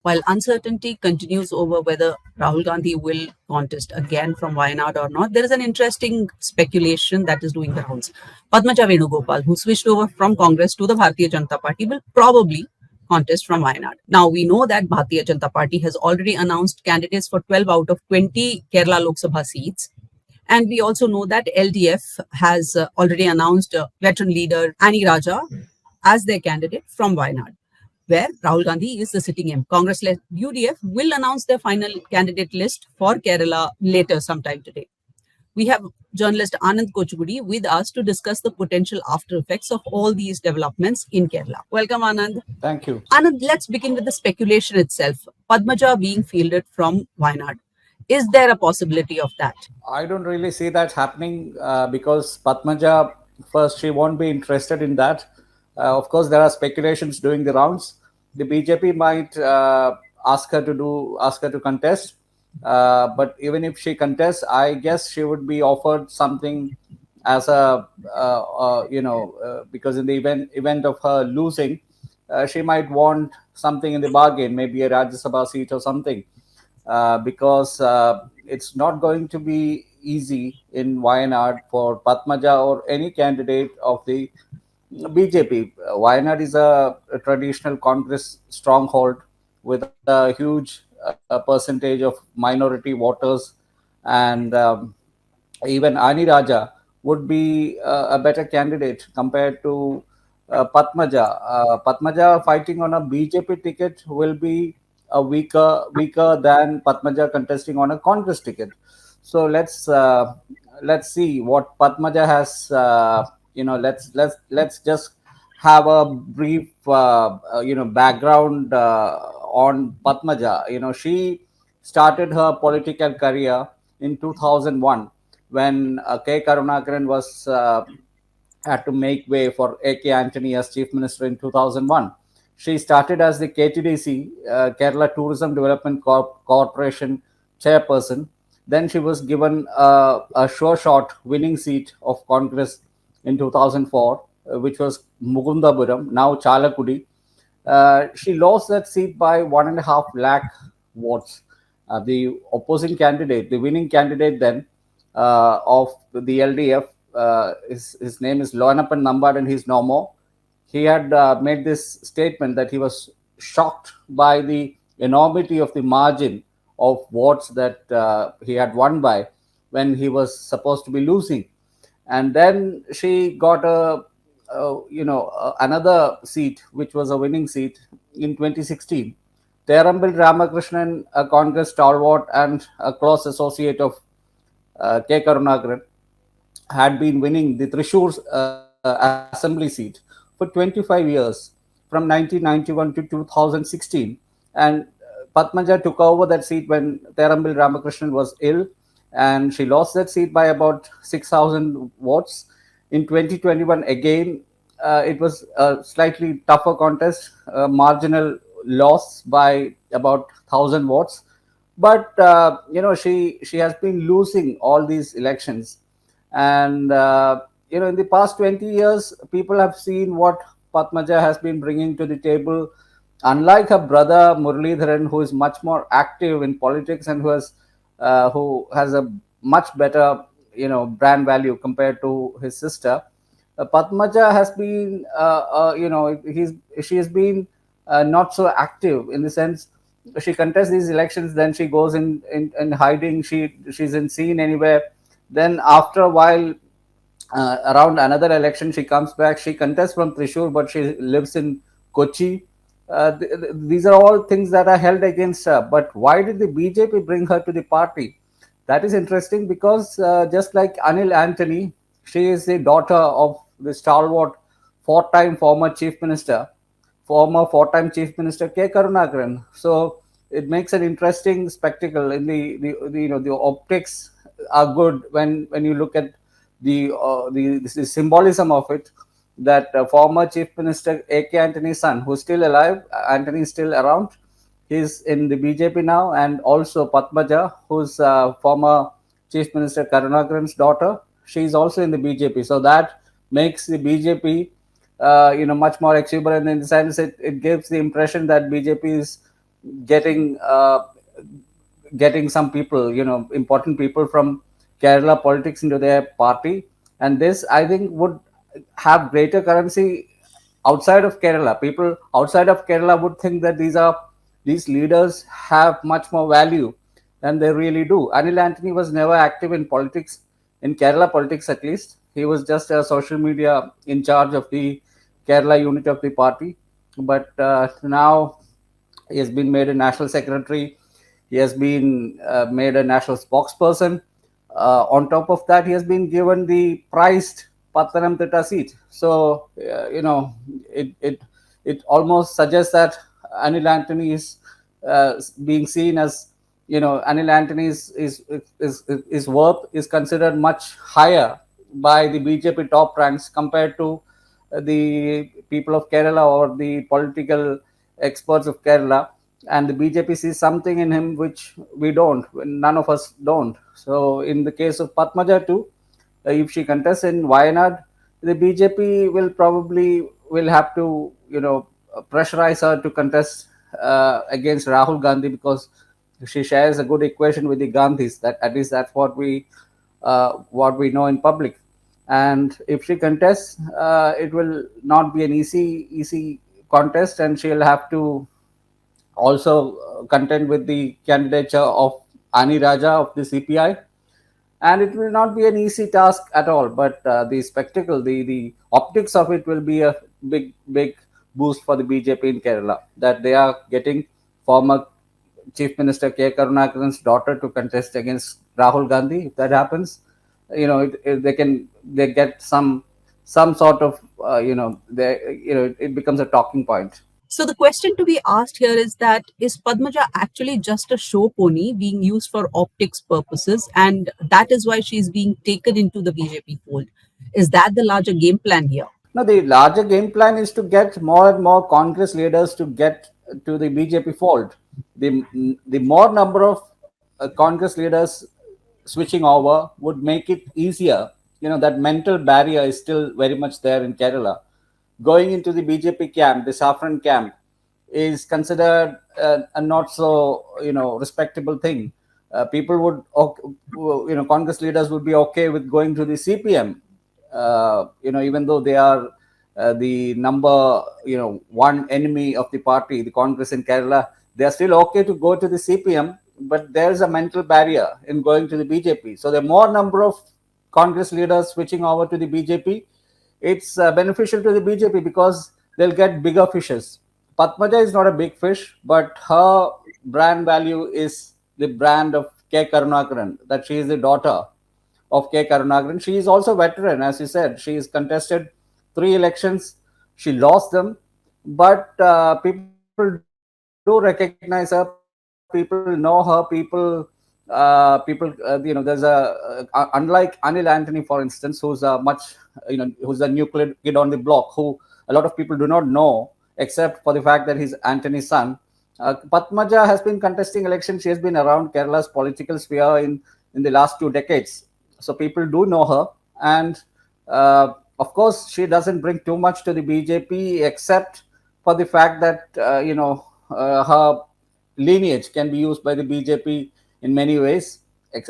While uncertainty continues over whether Rahul Gandhi will contest again from Wayanad or not, there is an interesting speculation that is doing the rounds. Padmaja Venugopal, who switched over from Congress to the Bharatiya Janata Party, will probably contest from Wayanad. Now, we know that Bharatiya Janata Party has already announced candidates for 12 out of 20 Kerala Lok Sabha seats. And we also know that LDF has already announced veteran leader Annie Raja as their candidate from Wayanad, where Rahul Gandhi is the sitting MP. Congress-led UDF will announce their final candidate list for Kerala later sometime today. We have journalist Anand Kochugudi with us to discuss the potential after effects of all these developments in Kerala. Welcome, Anand. Thank you. Anand, let's begin with the speculation itself. Padmaja being fielded from Wayanad. Is there a possibility of that? I don't really see that happening because Padmaja, first, she won't be interested in that. Of course, there are speculations doing the rounds. The BJP might ask her to contest. But even if she contests, I guess she would be offered something as because in the event of her losing, she might want something in the bargain, maybe a Rajya Sabha seat or something. Because it's not going to be easy in Wayanad for Padmaja or any candidate of the BJP. Wayanad is a traditional Congress stronghold with a huge percentage of minority voters, and even Ani Raja would be a better candidate compared to Padmaja. Padmaja fighting on a BJP ticket will be a weaker than Padmaja contesting on a Congress ticket. So let's see what Padmaja has. Let's just have a brief background on Padmaja. She started her political career in 2001 when K. Karunakaran was had to make way for A.K. Antony as Chief Minister in 2001. She started as the KTDC, Kerala Tourism Development Corporation chairperson. Then she was given a sure shot winning seat of Congress in 2004, which was Mugundapuram, now Chalakudi. She lost that seat by 1.5 lakh votes. The opposing candidate, the winning candidate then of the LDF, his name is Loanapan Nambad and he's no more. He had made this statement that he was shocked by the enormity of the margin of votes that he had won by when he was supposed to be losing. And then she got another seat, which was a winning seat in 2016. Terambil Ramakrishnan, a Congress stalwart and a close associate of K. Karunakaran, had been winning the Thrissur assembly seat for 25 years, from 1991 to 2016. And Padmaja took over that seat when Terambil Ramakrishnan was ill, and she lost that seat by about 6,000 votes. In 2021, again, it was a slightly tougher contest, a marginal loss by about 1,000 votes. But she has been losing all these elections, and in the past 20 years, people have seen what Padmaja has been bringing to the table. Unlike her brother Muralidharan, who is much more active in politics and who has a much better brand value compared to his sister, Padmaja has been she has been not so active, in the sense she contests these elections, then she goes in hiding. She's in seen anywhere. Then after a while, around another election, she comes back. She contests from Thrissur, but she lives in Kochi. These are all things that are held against her. But why did the BJP bring her to the party? That is interesting because just like Anil Antony, she is the daughter of the stalwart four-time former four-time Chief Minister K. Karunakaran. So it makes an interesting spectacle. In the optics are good when you look at the symbolism of it, that former Chief Minister A.K. Antony's son, who's still alive, Antony is still around, he's in the BJP now, and also Padmaja, who's former Chief Minister Karunakaran's daughter, she's also in the BJP. So that makes the BJP much more exuberant, in the sense it gives the impression that BJP is getting getting some people, important people from Kerala politics into their party, and this I think would have greater currency outside of Kerala. People outside of Kerala would think that these leaders have much more value than they really do. Anil Antony was never active in politics, in Kerala politics at least. He was just a social media in charge of the Kerala unit of the party. But now he has been made a national secretary. He has been made a national spokesperson. On top of that, he has been given the prized Pathanamthitta seat. So, it almost suggests that Anil Antony is being seen as, Anil Antony's is worth is considered much higher by the BJP top ranks compared to the people of Kerala or the political experts of Kerala, and the BJP sees something in him which we don't, none of us don't. So, in the case of Padmaja too, if she contests in Wayanad, the BJP will have to, pressurize her to contest against Rahul Gandhi, because she shares a good equation with the Gandhis. That at least that's what we know in public. And if she contests, it will not be an easy contest, and she'll have to also contend with the candidature of Ani Raja of the CPI, and it will not be an easy task at all. But the spectacle, the optics of it will be a big boost for the BJP in Kerala, that they are getting former Chief Minister K. Karunakaran's daughter to contest against Rahul Gandhi. If that happens, they get some sort of it becomes a talking point. So the question to be asked here is that is Padmaja actually just a show pony being used for optics purposes, and that is why she is being taken into the BJP fold? Is that the larger game plan here? No, the larger game plan is to get more and more Congress leaders to get to the BJP fold. The more number of Congress leaders switching over would make it easier. That mental barrier is still very much there in Kerala. Going into the BJP camp, the Saffron camp, is considered a not so respectable thing. People would, Congress leaders would be okay with going to the CPM, even though they are the number one enemy of the party, the Congress in Kerala. They are still okay to go to the CPM, but there is a mental barrier in going to the BJP. So the more number of Congress leaders switching over to the BJP, it's beneficial to the BJP because they'll get bigger fishes. Padmaja is not a big fish, but her brand value is the brand of K. Karunakaran, that she is the daughter of K. Karunakaran. She is also veteran, as you said. She has contested 3 elections. She lost them, but people do recognize her. People know her. There's unlike Anil Antony, for instance, who's a new kid on the block, who a lot of people do not know, except for the fact that he's Antony's son. Padmaja has been contesting elections. She has been around Kerala's political sphere in the last 2 decades. So people do know her. And of course, she doesn't bring too much to the BJP, except for the fact that, her lineage can be used by the BJP in many ways,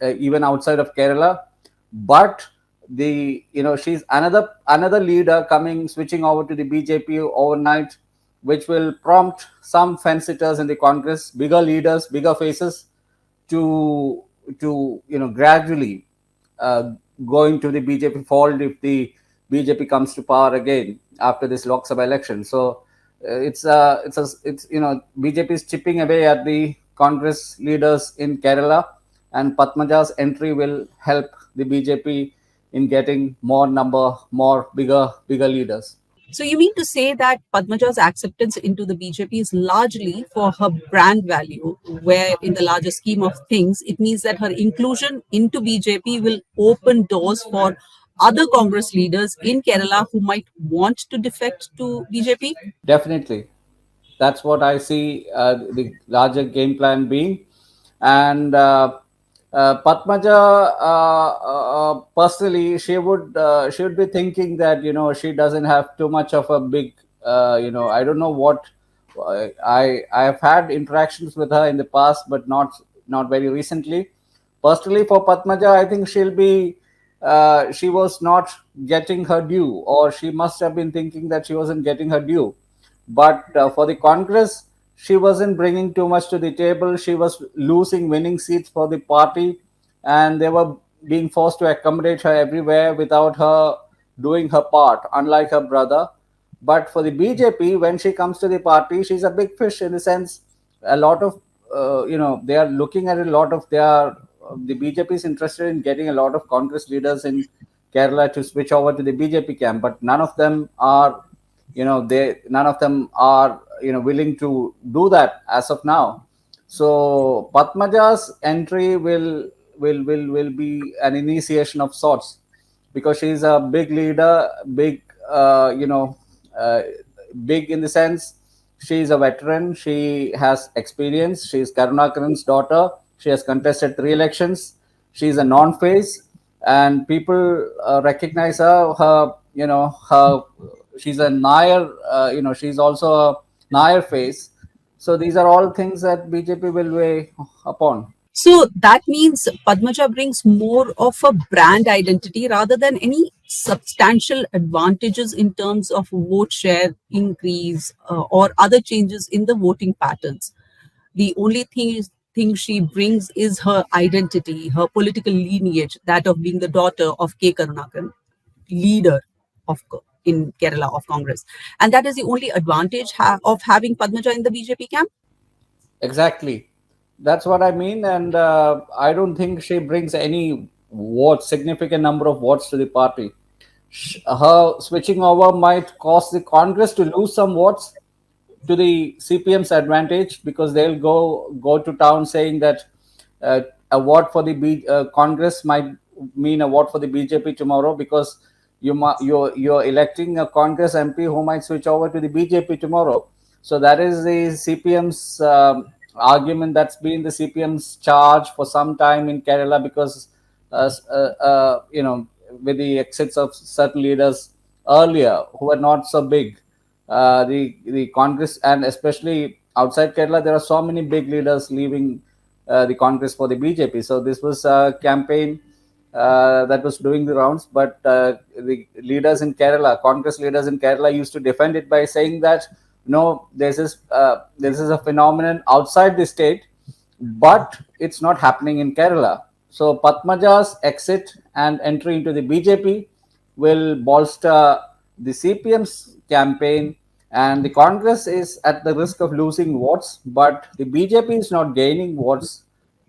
even outside of Kerala. But she's another leader coming switching over to the BJP overnight, which will prompt some fence sitters in the Congress, bigger leaders, bigger faces, to gradually uh, go into the BJP fold if the BJP comes to power again after this Lok Sabha election. So it's BJP is chipping away at the Congress leaders in Kerala, and Padmaja's entry will help the BJP in getting more bigger leaders. So you mean to say that Padmaja's acceptance into the BJP is largely for her brand value, where in the larger scheme of things, it means that her inclusion into BJP will open doors for other Congress leaders in Kerala who might want to defect to BJP? Definitely, that's what I see the larger game plan being. And Padmaja, personally, she would be thinking that she doesn't have too much of a big, I don't know I have had interactions with her in the past, but not very recently. Personally, for Padmaja, I think she was not getting her due, or she must have been thinking that she wasn't getting her due. But for the Congress, she wasn't bringing too much to the table. She was losing winning seats for the party, and they were being forced to accommodate her everywhere without her doing her part, unlike her brother. But for the BJP, when she comes to the party, she's a big fish in the sense a lot of they are looking at a lot of the BJP is interested in getting a lot of Congress leaders in Kerala to switch over to the BJP camp, but none of them are they none of them are willing to do that as of now. So Patmaja's entry will be an initiation of sorts, because she's a big leader, big uh, big in the sense she's a veteran, she has experience, she's Karunakaran's daughter, she has contested 3 elections, she's a non-face, and people recognize her she's a Nair, she's also a Nair face. So these are all things that BJP will weigh upon. So that means Padmaja brings more of a brand identity rather than any substantial advantages in terms of vote share increase or other changes in the voting patterns. The only thing she brings is her identity, her political lineage, that of being the daughter of K. Karunakaran, leader in Kerala of Congress, and that is the only advantage of having Padmaja in the BJP camp. Exactly. That's what I mean. And I don't think she brings any votes, significant number of votes to the party. Her switching over might cause the Congress to lose some votes to the CPM's advantage, because they'll go to town saying that uh, a vote for the Congress might mean a vote for the BJP tomorrow, because you're electing a Congress MP who might switch over to the BJP tomorrow. So that is the CPM's argument. That's been the CPM's charge for some time in Kerala, because with the exits of certain leaders earlier who were not so big, the Congress, and especially outside Kerala, there are so many big leaders leaving the Congress for the BJP. So this was a campaign that was doing the rounds, but the leaders in Kerala, Congress leaders in Kerala, used to defend it by saying that no, this is a phenomenon outside the state, but it's not happening in Kerala. So Patmaja's exit and entry into the BJP will bolster the CPM's campaign, and the Congress is at the risk of losing votes, but the BJP is not gaining votes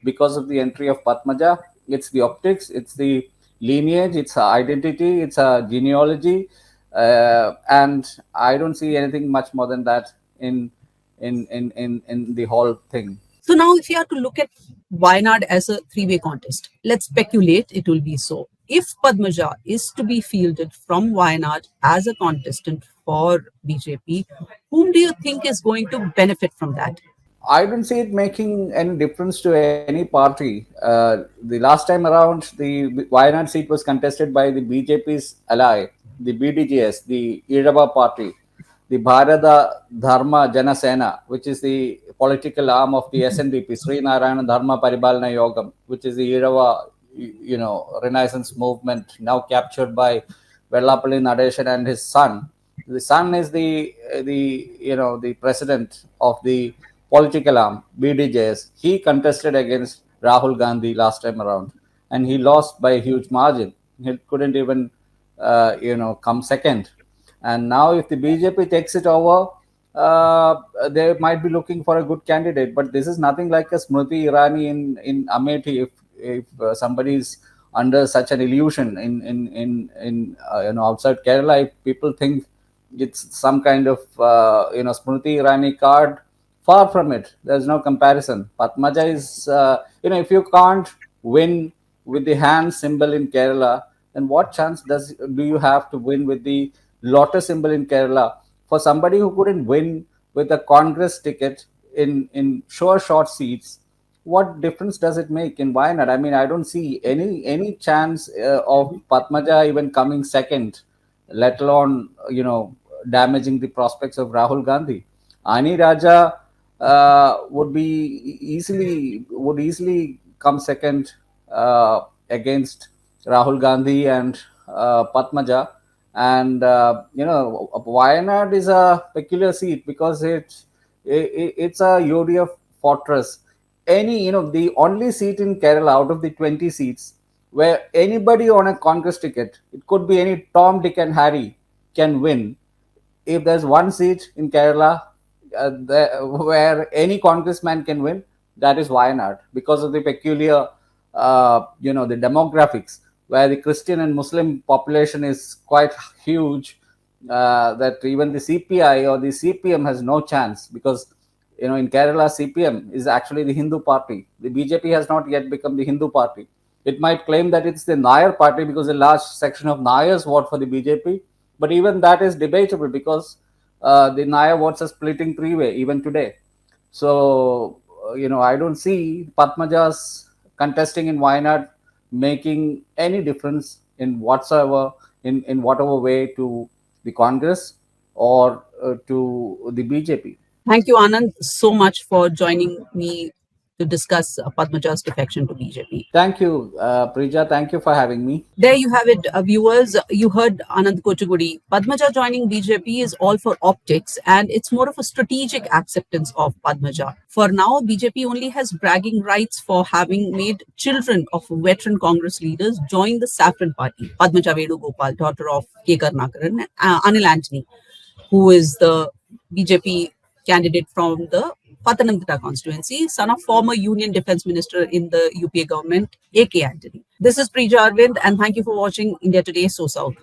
because of the entry of Padmaja. It's the optics, it's the lineage, it's her identity, it's her genealogy, and I don't see anything much more than that in the whole thing. So now, if you have to look at Wayanad as a three-way contest, let's speculate it will be so. If Padmaja is to be fielded from Wayanad as a contestant for BJP, whom do you think is going to benefit from that? I don't see it making any difference to any party. The last time around, the Wayanad seat was contested by the BJP's ally, the BDGS, the Irava party, the Bharata Dharma Janasena, which is the political arm of the SNDP, Sri Narayana Dharma Paribalana Yogam, which is the Irava, Renaissance movement, now captured by Vellapalli Nadeshan and his son. The son is the president of the political arm, BDJS. He contested against Rahul Gandhi last time around, and he lost by a huge margin. He couldn't even come second. And now, if the BJP takes it over, they might be looking for a good candidate. But this is nothing like a Smriti Irani in Amethi. If somebody is under such an illusion in outside Kerala, if people think it's some kind of Smriti Irani card, far from it. There's no comparison. Padmaja is if you can't win with the hand symbol in Kerala, then what chance do you have to win with the lotus symbol in Kerala? For somebody who couldn't win with a Congress ticket in short seats, what difference does it make in Wayanad? I mean, I don't see any chance of Padmaja even coming second, let alone damaging the prospects of Rahul Gandhi. Ani Raja would easily come second against Rahul Gandhi and Padmaja. And Wayanad is a peculiar seat because it's a UDF fortress. The only seat in Kerala out of the 20 seats where anybody on a Congress ticket, it could be any Tom, Dick, and Harry, can win. If there's one seat in Kerala where any congressman can win, that is Wayanad, because of the peculiar, the demographics, where the Christian and Muslim population is quite huge. That even the CPI or the CPM has no chance, because in Kerala CPM is actually the Hindu party. The BJP has not yet become the Hindu party. It might claim that it's the Nair party because a large section of Nairs vote for the BJP, but even that is debatable because the Nair votes are splitting three-way even today. So, I don't see Padmajas contesting in Wayanad making any difference in whatsoever, in whatever way, to the Congress or to the BJP. Thank you, Anand, so much for joining me to discuss Padmaja's defection to BJP. Thank you, Prija. Thank you for having me. There you have it, viewers. You heard Anand Kochugudi. Padmaja joining BJP is all for optics, and it's more of a strategic acceptance of Padmaja. For now, BJP only has bragging rights for having made children of veteran Congress leaders join the Saffron Party. Padmaja Venugopal, daughter of K. Karnakaran, Anil Antony, who is the BJP candidate from the Pathanamthitta constituency, son of former Union Defence Minister in the UPA government, A.K. Antony. This is Preja Arvind, and thank you for watching India Today, SoSouth.